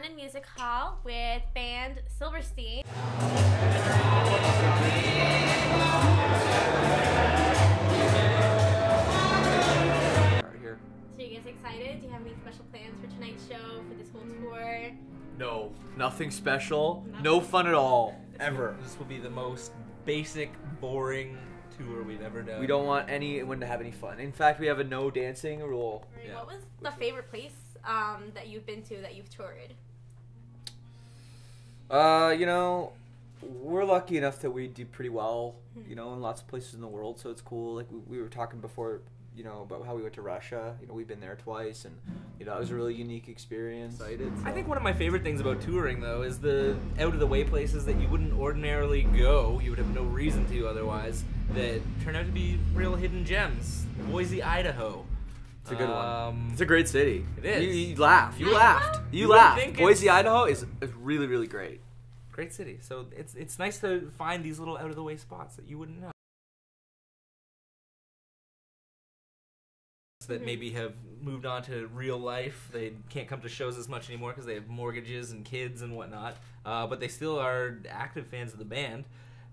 London Music Hall with band Silverstein. So you guys excited? Do you have any special plans for tonight's show, for this whole tour? No, nothing special. No fun at all. Ever. This will be the most basic, boring tour we've ever done. We don't want anyone to have any fun. In fact, we have a no dancing rule. Right. Yeah. What was the favorite place that you've been to that you've toured? You know, we're lucky enough that we do pretty well, you know, in lots of places in the world, so it's cool. Like, we were talking before, you know, about how we went to Russia. You know, we've been there twice, and, you know, it was a really unique experience. Excited, so. I think one of my favorite things about touring, though, is the out-of-the-way places that you wouldn't ordinarily go, you would have no reason to otherwise, that turn out to be real hidden gems. Boise, Idaho. It's a good one. It's a great city. It is. You laugh. You laughed. You would laughed. think Boise, Idaho is really, really great. Great city. So it's nice to find these little out-of-the-way spots that you wouldn't know. That maybe have moved on to real life. They can't come to shows as much anymore because they have mortgages and kids and whatnot. But they still are active fans of the band.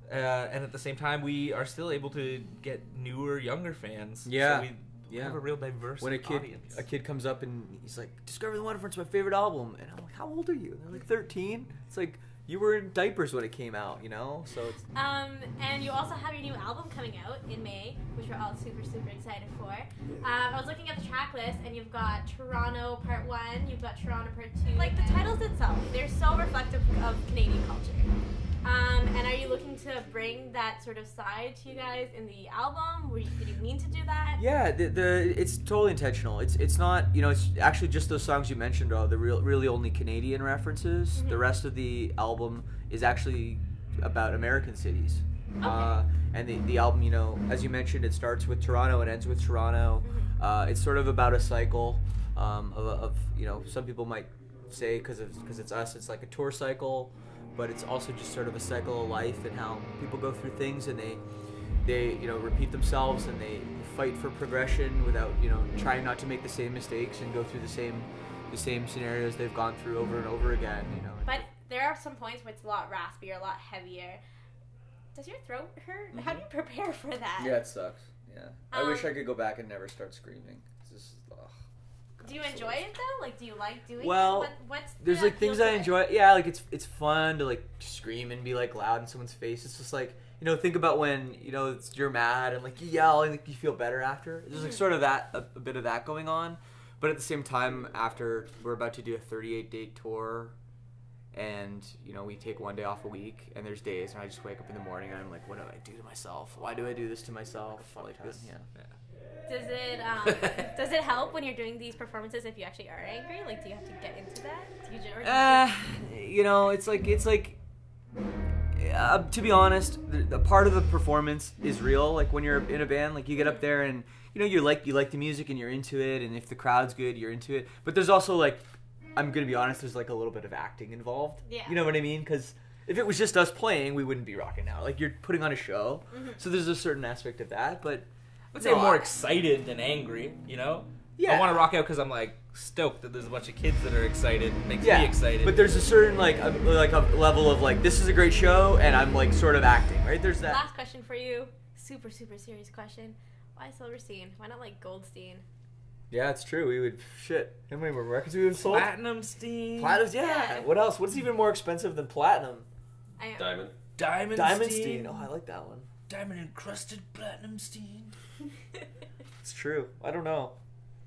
And at the same time, we are still able to get newer, younger fans. Yeah. So we have a real diverse audience. A kid comes up and he's like, "Discover the Wonderful's my favorite album," and I'm like, "How old are you?" And they're like, 13. It's like, you were in diapers when it came out, you know. So it's and you also have your new album coming out in May, which we're all super excited for. I was looking at the track list, and you've got Toronto Part 1, you've got Toronto Part 2. Like, the titles itself, they're so reflective of Canadian culture. And are you looking to bring that sort of side to you guys in the album? Did you mean to do that? Yeah, it's totally intentional. It's not, you know, it's actually just those songs you mentioned are the really only Canadian references. Mm-hmm. The rest of the album is actually about American cities. Okay. And the album, you know, as you mentioned, it starts with Toronto and ends with Toronto. Mm-hmm. It's sort of about a cycle of, you know, some people might say because it's us, it's like a tour cycle. But it's also just sort of a cycle of life and how people go through things and they you know, repeat themselves and they fight for progression without, you know, trying not to make the same mistakes and go through the same scenarios they've gone through over and over again, you know. But there are some points where it's a lot raspier, a lot heavier. Does your throat hurt? Mm-hmm. How do you prepare for that? Yeah, it sucks. Yeah. I wish I could go back and never start screaming. It's just, do you enjoy it though? Like, do you like doing it? What's there's like things I enjoy. Yeah, like it's fun to like scream and be like loud in someone's face. It's just like, you know, think about when, you know, you're mad and like you yell and like you feel better after. There's like sort of that a bit of that going on, but at the same time, after we're about to do a 38-day tour, and you know we take one day off a week, and there's days and I just wake up in the morning and I'm like, what do I do to myself? Why do I do this to myself? Like this, yeah. Does it help when you're doing these performances if you actually are angry? Like, do you have to get into that? You know, it's like to be honest, the part of the performance is real. Like when you're in a band, like you get up there and you know you like the music and you're into it, and if the crowd's good, you're into it. But there's also like, I'm gonna be honest, there's like a little bit of acting involved. Yeah. You know what I mean? Because if it was just us playing, we wouldn't be rocking out. Like you're putting on a show, so there's a certain aspect of that, but. I'd say more excited than angry, you know? Yeah. I want to rock out because I'm, like, stoked that there's a bunch of kids that are excited. It makes me excited. But there's a certain, like a level of, like, this is a great show, and I'm, like, sort of acting, right? There's that. Last question for you. Super serious question. Why Silverstein? Why not, like, Goldstein? Yeah, it's true. We would, how many more records we would have sold? Platinum-stein. Platinum, yeah. What else? What's even more expensive than platinum? Diamond-stein. Oh, I like that one. Diamond-encrusted platinum-stein. It's true. I don't know.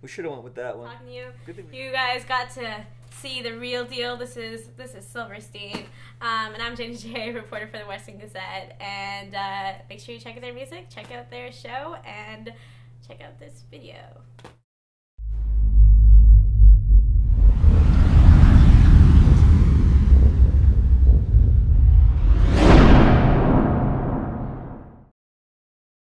We should have went with that one. Talking to you. You guys got to see the real deal. This is Silverstein, and I'm Jenny J, reporter for the Western Gazette. And make sure you check out their music, check out their show, and check out this video.